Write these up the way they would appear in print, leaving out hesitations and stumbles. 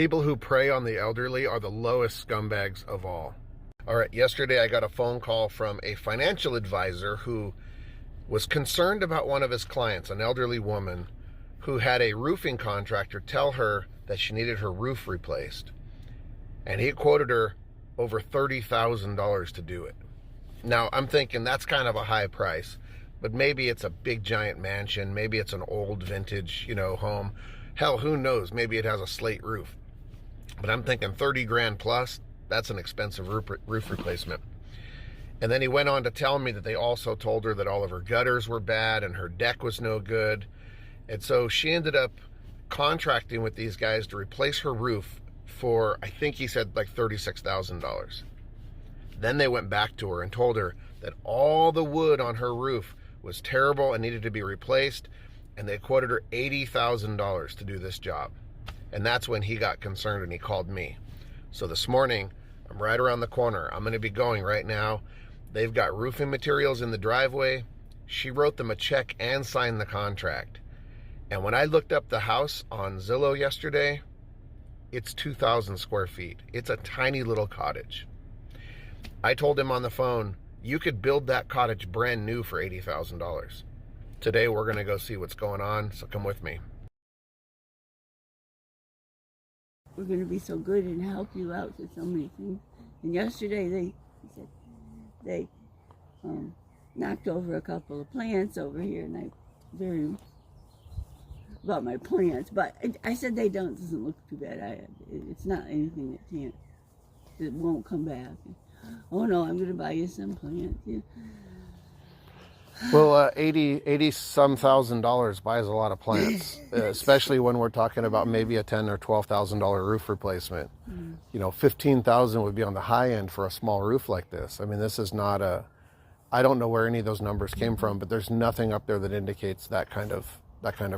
People who prey on the elderly are the lowest scumbags of all. All right, yesterday I got a phone call from a financial advisor who was concerned about one of his clients, an elderly woman who had a roofing contractor tell her that she needed her roof replaced. And he quoted her over $30,000 to do it. Now, I'm thinking that's kind of a high price, but maybe it's a big giant mansion. Maybe it's an old vintage, home. Hell, who knows? Maybe it has a slate roof. But I'm thinking 30 grand plus, that's an expensive roof replacement. And then he went on to tell me that they also told her that all of her gutters were bad and her deck was no good. And so she ended up contracting with these guys to replace her roof for, I think he said like $36,000. Then they went back to her and told her that all the wood on her roof was terrible and needed to be replaced. And they quoted her $80,000 to do this job. And that's when he got concerned and he called me. So this morning, I'm right around the corner. I'm going to be going right now. They've got roofing materials in the driveway. She wrote them a check and signed the contract. And when I looked up the house on Zillow yesterday, it's 2,000 square feet. It's a tiny little cottage. I told him on the phone, you could build that cottage brand new for $80,000. Today, we're going to go see what's going on, so come with me. We're going to be so good and help you out with so many things. And yesterday they knocked over a couple of plants over here, and I very about my plants. But I said doesn't look too bad. It's not anything that won't come back. Oh no, I'm going to buy you some plants. Yeah. Well, 80 some $1,000 buys a lot of plants, especially when we're talking about maybe a $10,000 or $12,000 roof replacement. $15,000 would be on the high end for a small roof like this. I mean, this is not I don't know where any of those numbers came from, but there's nothing up there that indicates that kind of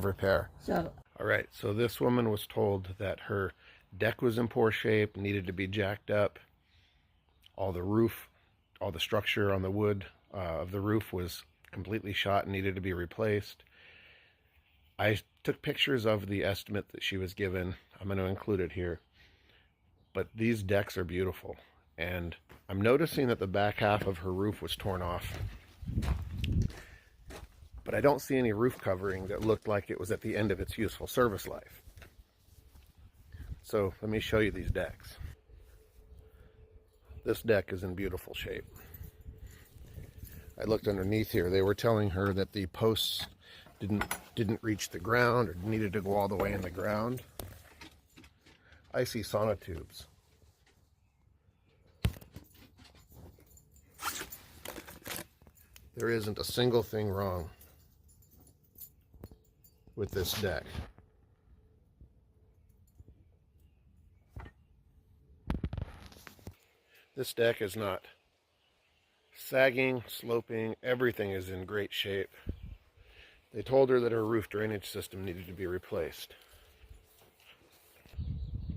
repair. So, all right, so this woman was told that her deck was in poor shape, needed to be jacked up. All the structure on the wood of the roof was completely shot and needed to be replaced. I took pictures of the estimate that she was given. I'm going to include it here. But these decks are beautiful. And I'm noticing that the back half of her roof was torn off. But I don't see any roof covering that looked like it was at the end of its useful service life. So let me show you these decks. This deck is in beautiful shape. I looked underneath here. They were telling her that the posts didn't reach the ground or needed to go all the way in the ground. I see sonotubes. There isn't a single thing wrong with this deck. This deck is not sagging, sloping, everything is in great shape. They told her that her roof drainage system needed to be replaced.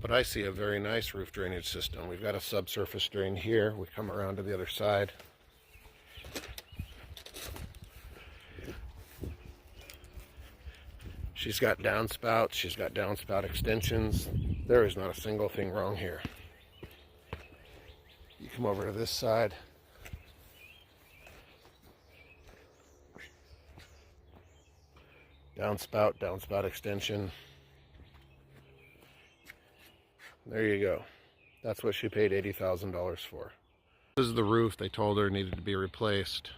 But I see a very nice roof drainage system. We've got a subsurface drain here. We come around to the other side. She's got downspouts, she's got downspout extensions. There is not a single thing wrong here. You come over to this side. Downspout extension. There you go. That's what she paid $80,000 for. This is the roof they told her needed to be replaced.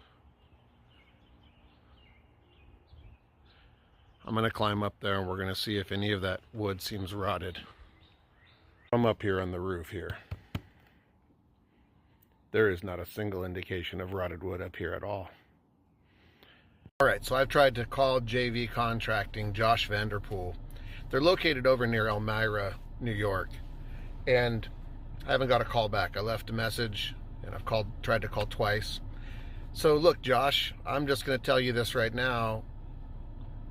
I'm going to climb up there and we're going to see if any of that wood seems rotted. I'm up here on the roof here. There is not a single indication of rotted wood up here at all. All right, so I've tried to call JV Contracting, Josh Vanderpool. They're located over near Elmira, New York, and I haven't got a call back. I left a message and I've tried to call twice. So look, Josh, I'm just going to tell you this right now.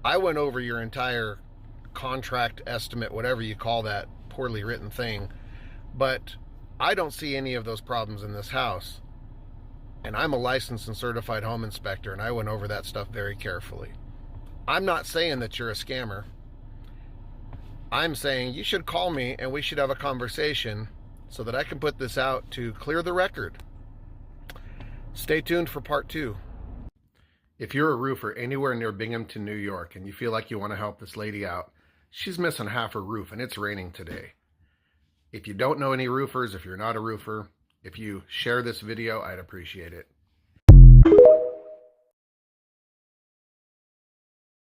I went over your entire contract estimate, whatever you call that poorly written thing, but I don't see any of those problems in this house. And I'm a licensed and certified home inspector, and I went over that stuff very carefully. I'm not saying that you're a scammer. I'm saying you should call me and we should have a conversation so that I can put this out to clear the record. Stay tuned for part 2. If you're a roofer anywhere near Binghamton, New York, and you feel like you want to help this lady out, she's missing half her roof and it's raining today. If you don't know any roofers, if you're not a roofer, if you share this video, I'd appreciate it.